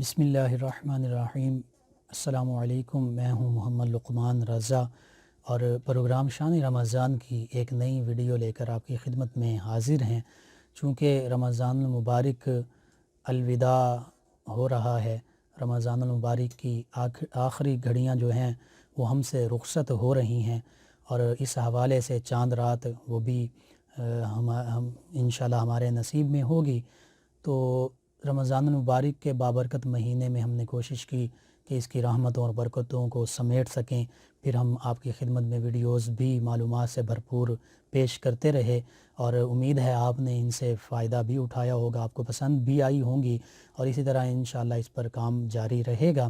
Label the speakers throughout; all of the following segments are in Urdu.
Speaker 1: بسم اللہ الرحمن الرحیم۔ السلام علیکم، میں ہوں محمد لقمان رضا اور پروگرام شان رمضان کی ایک نئی ویڈیو لے کر آپ کی خدمت میں حاضر ہیں۔ چونکہ رمضان المبارک الوداع ہو رہا ہے، رمضان المبارک کی آخری گھڑیاں جو ہیں وہ ہم سے رخصت ہو رہی ہیں، اور اس حوالے سے چاند رات وہ بھی ہم انشاءاللہ ہمارے نصیب میں ہوگی۔ تو رمضان المبارک کے بابرکت مہینے میں ہم نے کوشش کی کہ اس کی رحمتوں اور برکتوں کو سمیٹ سکیں، پھر ہم آپ کی خدمت میں ویڈیوز بھی معلومات سے بھرپور پیش کرتے رہے، اور امید ہے آپ نے ان سے فائدہ بھی اٹھایا ہوگا، آپ کو پسند بھی آئی ہوں گی، اور اسی طرح انشاءاللہ اس پر کام جاری رہے گا۔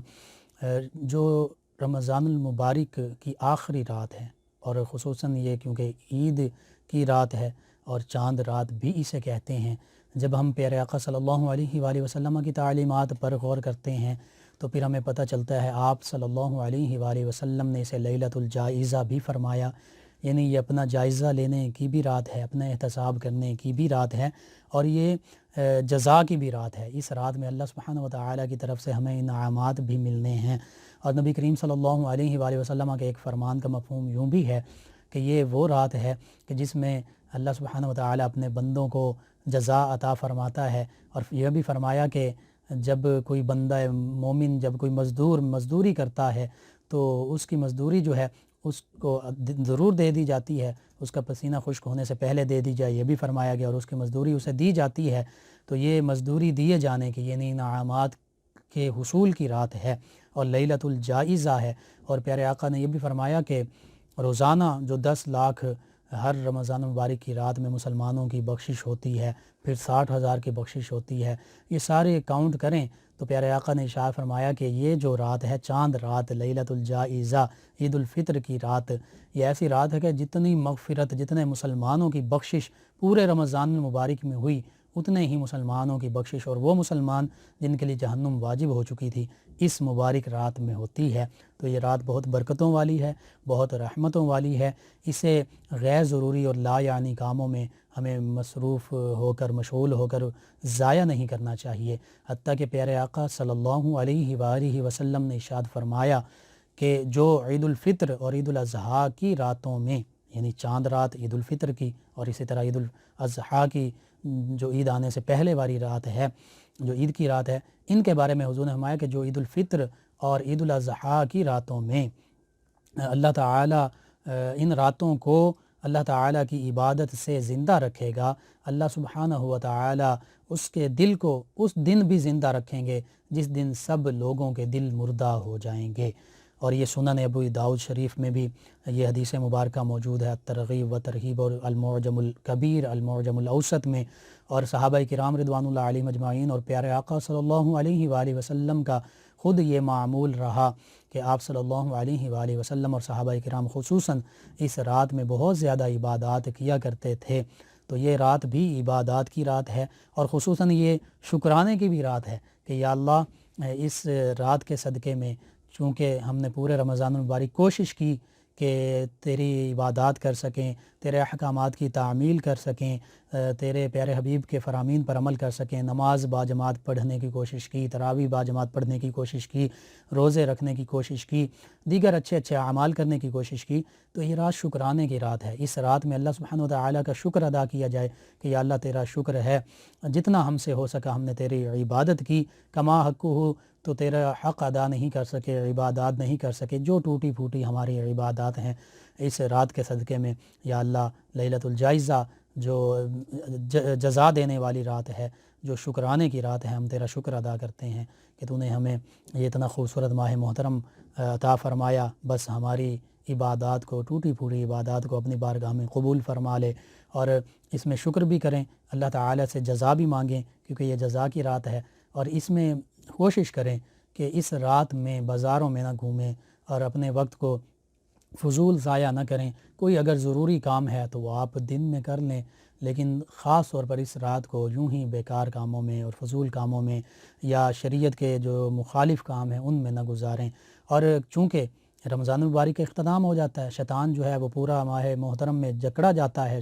Speaker 1: جو رمضان المبارک کی آخری رات ہے، اور خصوصاً یہ کیونکہ عید کی رات ہے اور چاند رات بھی اسے کہتے ہیں، جب ہم پیارے آقا صلی اللہ علیہ وآلہ وسلم کی تعلیمات پر غور کرتے ہیں تو پھر ہمیں پتہ چلتا ہے آپ صلی اللہ علیہ وآلہ وسلم نے اسے لیلۃ الجائزہ بھی فرمایا، یعنی یہ اپنا جائزہ لینے کی بھی رات ہے، اپنا احتساب کرنے کی بھی رات ہے، اور یہ جزا کی بھی رات ہے۔ اس رات میں اللہ سبحانہ وتعالی کی طرف سے ہمیں انعامات بھی ملنے ہیں، اور نبی کریم صلی اللہ علیہ وآلہ وسلم کے ایک فرمان کا مفہوم یوں بھی ہے کہ یہ وہ رات ہے کہ جس میں اللہ سبحانہ وتعالی اپنے بندوں کو جزا عطا فرماتا ہے، اور یہ بھی فرمایا کہ جب کوئی بندہ مومن جب کوئی مزدوری کرتا ہے تو اس کی مزدوری جو ہے اس کو ضرور دے دی جاتی ہے، اس کا پسینہ خشک ہونے سے پہلے دے دی جائے، یہ بھی فرمایا گیا، اور اس کی مزدوری اسے دی جاتی ہے۔ تو یہ مزدوری دیے جانے کی یعنی انعامات کے حصول کی رات ہے اور لیلۃ الجائزہ ہے، اور پیارے آقا نے یہ بھی فرمایا کہ روزانہ جو 10 لاکھ ہر رمضان مبارک کی رات میں مسلمانوں کی بخشش ہوتی ہے، پھر 60,000 کی بخشش ہوتی ہے، یہ سارے کاؤنٹ کریں تو پیارے آقا نے ارشاد فرمایا کہ یہ جو رات ہے، چاند رات، لیلۃ الجائزہ، عید الفطر کی رات، یہ ایسی رات ہے کہ جتنی مغفرت، جتنے مسلمانوں کی بخشش پورے رمضان مبارک میں ہوئی، اتنے ہی مسلمانوں کی بخشش، اور وہ مسلمان جن کے لیے جہنم واجب ہو چکی تھی، اس مبارک رات میں ہوتی ہے۔ تو یہ رات بہت برکتوں والی ہے، بہت رحمتوں والی ہے، اسے غیر ضروری اور لا یعنی کاموں میں ہمیں مصروف ہو کر، مشغول ہو کر ضائع نہیں کرنا چاہیے۔ حتیٰ کہ پیارے آقا صلی اللہ علیہ وآلہ وسلم نے ارشاد فرمایا کہ جو عید الفطر اور عید الاضحیٰ کی راتوں میں، یعنی چاند رات عید الفطر کی، اور اسی طرح عید الاضحیٰ کی جو عید آنے سے پہلے والی رات ہے، جو عید کی رات ہے، ان کے بارے میں حضور نے فرمایا کہ جو عید الفطر اور عید الاضحیٰ کی راتوں میں اللہ تعالیٰ ان راتوں کو اللہ تعالیٰ کی عبادت سے زندہ رکھے گا، اللہ سبحانہ و تعالیٰ اس کے دل کو اس دن بھی زندہ رکھیں گے جس دن سب لوگوں کے دل مردہ ہو جائیں گے۔ اور یہ سنن ابو داؤد شریف میں بھی یہ حدیث مبارکہ موجود ہے، ترغیب و ترہیب، اور المعجم الکبیر، المعجم الاوسط میں، اور صحابہ کرام رضوان اللہ علیہم اجمعین اور پیارے آقا صلی اللہ علیہ وآلہ وسلم کا خود یہ معمول رہا کہ آپ صلی اللہ علیہ وآلہ وسلم اور صحابہ کرام خصوصاً اس رات میں بہت زیادہ عبادات کیا کرتے تھے۔ تو یہ رات بھی عبادات کی رات ہے، اور خصوصاً یہ شکرانے کی بھی رات ہے کہ یا اللہ اس رات کے صدقے میں، چونکہ ہم نے پورے رمضان المبارک کوشش کی کہ تیری عبادات کر سکیں، تیرے احکامات کی تعمیل کر سکیں، تیرے پیارے حبیب کے فرامین پر عمل کر سکیں، نماز باجماعت پڑھنے کی کوشش کی، تراویح باجماعت پڑھنے کی کوشش کی، روزے رکھنے کی کوشش کی، دیگر اچھے اچھے اعمال کرنے کی کوشش کی، تو یہ رات شکرانے کی رات ہے۔ اس رات میں اللہ سبحانہ وتعالی کا شکر ادا کیا جائے کہ یا اللہ تیرا شکر ہے، جتنا ہم سے ہو سکا ہم نے تیری عبادت کی، کما حق ہو تو تیرا حق ادا نہیں کر سکے، عبادات نہیں کر سکے، جو ٹوٹی پھوٹی ہماری عبادات ہیں اس رات کے صدقے میں یا اللہ لیلۃ الجائزہ جو جزا دینے والی رات ہے، جو شکرانے کی رات ہے، ہم تیرا شکر ادا کرتے ہیں کہ تو نے ہمیں یہ اتنا خوبصورت ماہ محترم عطا فرمایا، بس ہماری عبادات کو، ٹوٹی پھوٹی عبادات کو اپنی بارگاہ میں قبول فرما لے، اور اس میں شکر بھی کریں، اللہ تعالیٰ سے جزا بھی مانگیں کیونکہ یہ جزا کی رات ہے، اور اس میں کوشش کریں کہ اس رات میں بازاروں میں نہ گھومیں اور اپنے وقت کو فضول ضائع نہ کریں۔ کوئی اگر ضروری کام ہے تو وہ آپ دن میں کر لیں، لیکن خاص طور پر اس رات کو یوں ہی بیکار کاموں میں اور فضول کاموں میں یا شریعت کے جو مخالف کام ہیں ان میں نہ گزاریں۔ اور چونکہ رمضان المبارک کا اختتام ہو جاتا ہے، شیطان جو ہے وہ پورا ماہ محترم میں جکڑا جاتا ہے،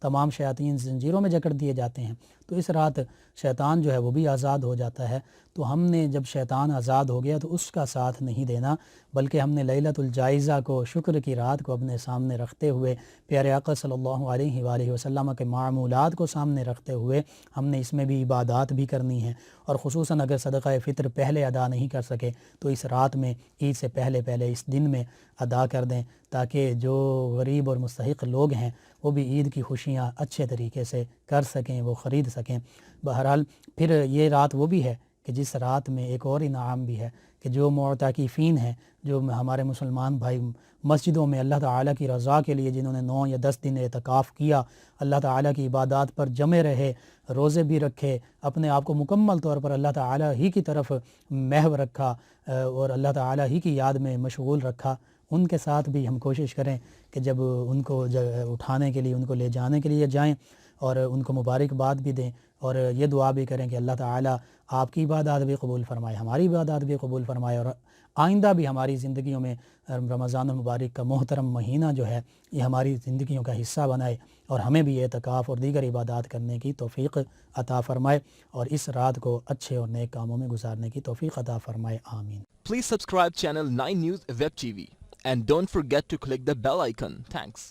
Speaker 1: تمام شیاطین زنجیروں میں جکڑ دیے جاتے ہیں، تو اس رات شیطان جو ہے وہ بھی آزاد ہو جاتا ہے۔ تو ہم نے جب شیطان آزاد ہو گیا تو اس کا ساتھ نہیں دینا، بلکہ ہم نے لیلۃ الجائزہ کو، شکر کی رات کو اپنے سامنے رکھتے ہوئے، پیارے آقا صلی اللہ علیہ وآلہ وسلم کے معمولات کو سامنے رکھتے ہوئے ہم نے اس میں بھی عبادات بھی کرنی ہیں، اور خصوصاً اگر صدقہ فطر پہلے ادا نہیں کر سکے تو اس رات میں، عید سے پہلے اس دن میں ادا کر دیں، تاکہ جو غریب اور مستحق لوگ ہیں وہ بھی عید کی خوشیاں اچھے طریقے سے کر سکیں، وہ خرید سکیں۔ بہرحال پھر یہ رات وہ بھی ہے کہ جس رات میں ایک اور انعام بھی ہے کہ جو معتکفین ہیں، جو ہمارے مسلمان بھائی مسجدوں میں اللہ تعالیٰ کی رضا کے لیے جنہوں نے 9 یا 10 دن اعتکاف کیا، اللہ تعالیٰ کی عبادات پر جمے رہے، روزے بھی رکھے، اپنے آپ کو مکمل طور پر اللہ تعالیٰ ہی کی طرف محو رکھا اور اللہ تعالیٰ ہی کی یاد میں مشغول رکھا، ان کے ساتھ بھی ہم کوشش کریں کہ جب ان کو اٹھانے کے لیے، ان کو لے جانے کے لیے جائیں اور ان کو مبارکباد بھی دیں، اور یہ دعا بھی کریں کہ اللہ تعالیٰ آپ کی عبادات بھی قبول فرمائے، ہماری عبادات بھی قبول فرمائے، اور آئندہ بھی ہماری زندگیوں میں رمضان المبارک کا محترم مہینہ جو ہے یہ ہماری زندگیوں کا حصہ بنائے، اور ہمیں بھی اعتکاف اور دیگر عبادات کرنے کی توفیق عطا فرمائے، اور اس رات کو اچھے اور نیک کاموں میں گزارنے کی توفیق عطا فرمائے، آمین۔
Speaker 2: Please subscribe channel 9 News Web TV and don't forget to click the bell icon. Thanks.